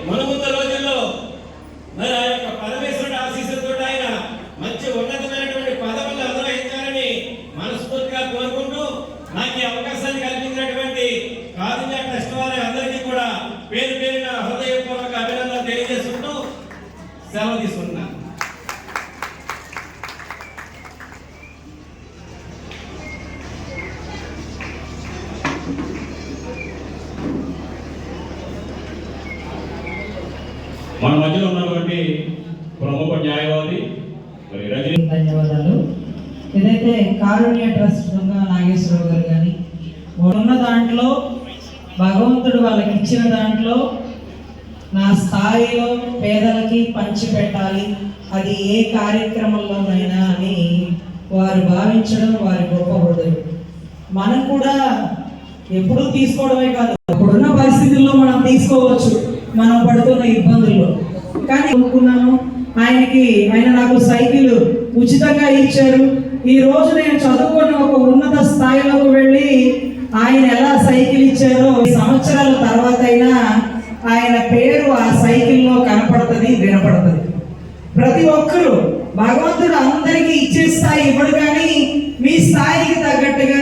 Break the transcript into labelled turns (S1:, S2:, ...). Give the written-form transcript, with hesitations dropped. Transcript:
S1: మునుముందు రోజుల్లో మరి ఆ యొక్క పరమేశ్వరుడు ఆశీస్సులతో ఆయన మంచి ఉన్నతమైనటువంటి పదవులు అనుభవించాలని మనస్ఫూర్తిగా కోరుకుంటూ నాకు ఈ అవకాశాన్ని కల్పించినటువంటి కారుణ్య ట్రస్ట్ వారి అందరికీ కూడా పేరు పేరున హృదయపూర్వక అభినందనలు తెలియజేసుకుంటూ సెలవు తీసుకుంటున్నాను.
S2: మన మధ్యలో ఉన్నటువంటి ప్రముఖ న్యాయవాది
S3: ధన్యవాదాలు. ఏదైతే కారుణ్య ట్రస్ట్ నాగేశ్వరరావు గారు కానీ ఉన్న దాంట్లో భగవంతుడు వాళ్ళకి ఇచ్చిన దాంట్లో నా స్థాయిలో పేదలకి పంచి పెట్టాలి, అది ఏ కార్యక్రమంలోనైనా అని వారు భావించడం వారి గొప్ప హృదయం. మనం కూడా ఎప్పుడూ తీసుకోవడమే కాదు, ఇప్పుడున్న పరిస్థితుల్లో మనం తీసుకోవచ్చు మనం పడుతున్న ఇబ్బందుల్లో. కానీ అనుకున్నాను ఆయన నాకు సైకిల్ ఉచితంగా ఇచ్చారు. ఈ రోజు నేను చదువుకొని ఒక ఉన్నత స్థాయిలోకి వెళ్ళి ఆయన ఎలా సైకిల్ ఇచ్చారో సంవత్సరాల తర్వాత అయినా ఆయన పేరు ఆ సైకిల్లో కనపడుతుంది, వినపడుతుంది. ప్రతి ఒక్కరూ భగవంతుడు అందరికీ ఇచ్చే స్థాయి ఇవ్వడు, కానీ మీ స్థాయికి తగ్గట్టుగా